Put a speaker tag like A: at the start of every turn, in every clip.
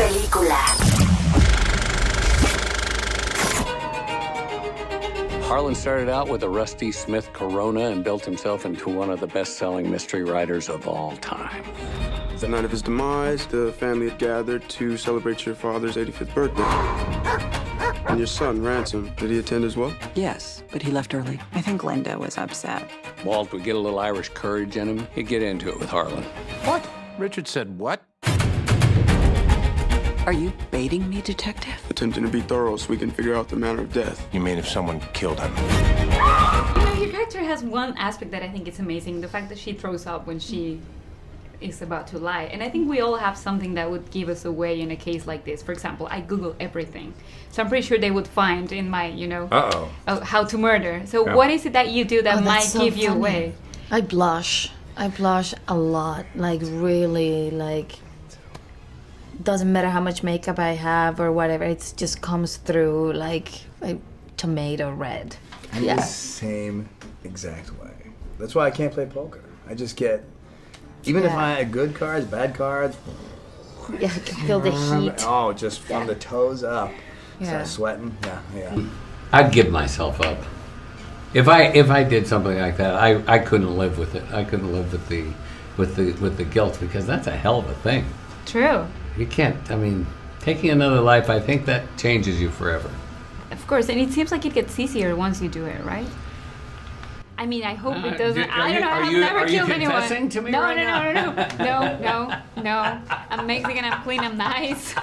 A: película.
B: Harlan started out with a Rusty Smith Corona and built himself into one of the best-selling mystery writers of all time.
C: The night of his demise, the family had gathered to celebrate your father's 85th birthday. And your son, Ransom, did he attend as well?
D: Yes, but he left early.
E: I think Linda was upset.
B: Walt would get a little Irish courage in him. He'd get into it with Harlan.
F: What? Richard said what?
D: Are you baiting me, detective?
C: Attempting to be thorough so we can figure out the manner of death.
F: You mean if someone killed him?
G: You know, your character has one aspect that I think is amazing. The fact that she throws up when she is about to lie. And I think we all have something that would give us away in a case like this. For example, I Google everything. So I'm pretty sure they would find in my, how to murder. So what is it that you do that might give you away?
H: I blush. I blush a lot. Like, really, like... Doesn't matter how much makeup I have or whatever, it just comes through like tomato red.
I: I'm the same exact way. That's why I can't play poker. I just get, even if I had good cards, bad cards.
H: Yeah, I can feel the heat.
I: Oh, just from the toes up. Start sweating. Yeah.
B: I'd give myself up. If I did something like that, I couldn't live with it. I couldn't live with the guilt, because that's a hell of a thing.
G: True.
B: You can't, I mean, taking another life, I think that changes you forever.
G: Of course, and it seems like it gets easier once you do it, right? I mean, I hope it doesn't. I don't know. I've never killed anyone.
B: Are you confessing to me right now?
G: No. I'm Mexican. I'm clean. I'm nice.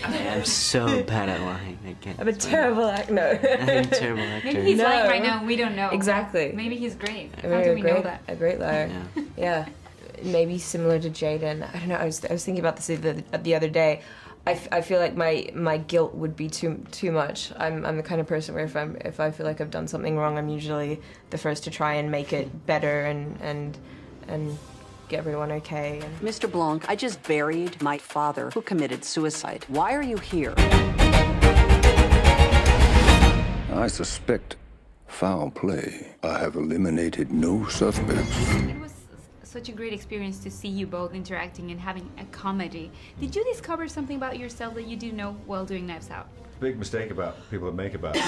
J: I'm so bad at lying. I can't.
H: I'm a terrible actor.
J: I'm a terrible actor.
G: Maybe he's lying right now and we don't know.
H: Exactly.
G: Maybe he's great. How do we know that?
H: A great liar. Yeah. Maybe similar to Jaden. I don't know. I was thinking about this the other day. I feel like my guilt would be too much. I'm the kind of person where if I feel like I've done something wrong, I'm usually the first to try and make it better and get everyone okay.
D: Mr. Blanc, I just buried my father who committed suicide. Why are you here?
K: I suspect foul play. I have eliminated no suspects.
G: It was such a great experience to see you both interacting and having a comedy. Did you discover something about yourself that you do know while doing Knives Out?
L: Big mistake about people that make about it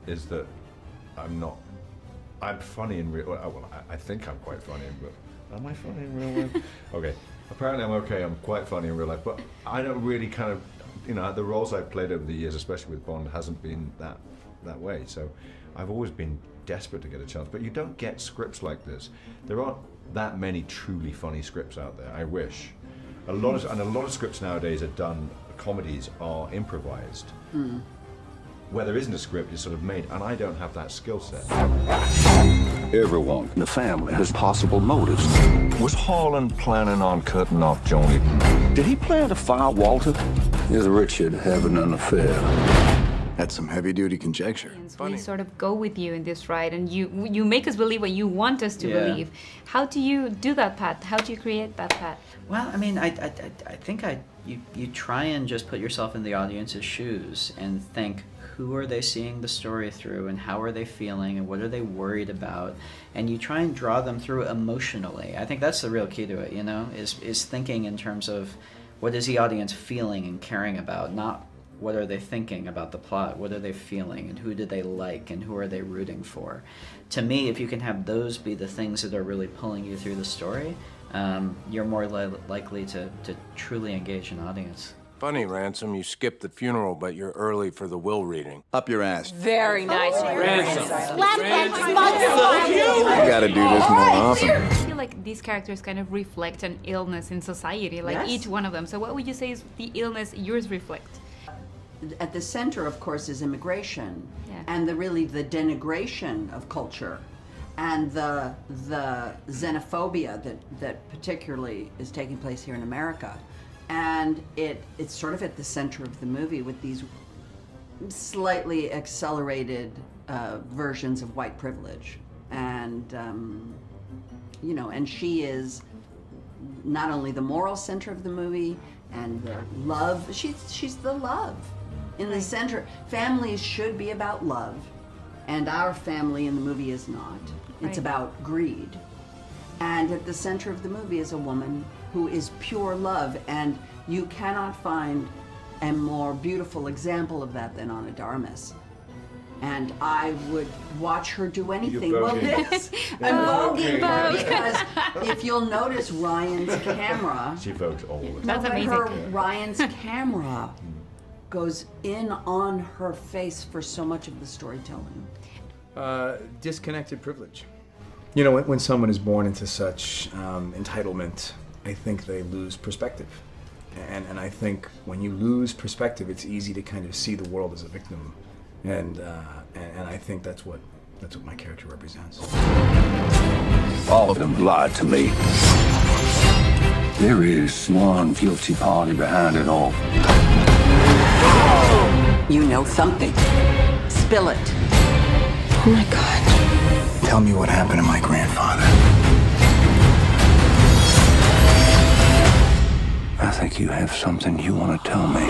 L: is that I'm funny in real. Well, I think I'm quite funny in real. Am I funny in real life? Okay, apparently I'm okay. I'm quite funny in real life, but I don't really kind of, the roles I've played over the years, especially with Bond, hasn't been that way. So I've always been desperate to get a chance, but you don't get scripts like this. There aren't that many truly funny scripts out there. I wish. A lot of scripts nowadays are done. Comedies are improvised. Where there isn't a script, it's sort of made, and I don't have that skill set.
K: Everyone in the family has possible motives.
F: Was Harlan planning on cutting off Joni?
K: Did he plan to fire Walter? Is Richard having an affair?
I: That's some heavy-duty conjecture.
G: We sort of go with you in this ride, and you make us believe what you want us to believe. How do you do that, Pat? How do you create that, Pat?
J: Well, I mean, I think you try and just put yourself in the audience's shoes and think, who are they seeing the story through, and how are they feeling, and what are they worried about, and you try and draw them through emotionally. I think that's the real key to it, is thinking in terms of what is the audience feeling and caring about, not what are they thinking about the plot, what are they feeling, and who do they like, and who are they rooting for. To me, if you can have those be the things that are really pulling you through the story, you're more likely to truly engage an audience.
F: Funny, Ransom, you skipped the funeral, but you're early for the will reading.
I: Up your ass.
H: Very nice.
B: Ransom.
I: You gotta do this more often.
G: I feel like these characters kind of reflect an illness in society, like each one of them. So what would you say is the illness yours reflect?
D: At the center, of course, is immigration, and the denigration of culture, and the xenophobia that particularly is taking place here in America. And it's sort of at the center of the movie with these slightly accelerated versions of white privilege. And, and she is not only the moral center of the movie and the love, she's the love in the center. Families should be about love, and our family in the movie is not. It's about greed. And at the center of the movie is a woman who is pure love, and you cannot find a more beautiful example of that than Ana de Armas. And I would watch her do anything. Well, this, I'm voguing her because if you'll notice Ryan's camera,
L: She vogues always.
G: That's amazing.
D: Ryan's camera goes in on her face for so much of the storytelling.
I: Disconnected privilege. You know, when someone is born into such entitlement, I think they lose perspective. And I think when you lose perspective, it's easy to kind of see the world as a victim. And I think that's what my character represents.
K: All of them lied to me. There is one guilty party behind it all.
D: You know something. Spill it.
H: Oh my God.
I: Tell me what happened to my grandfather.
K: I think you have something you want to tell me.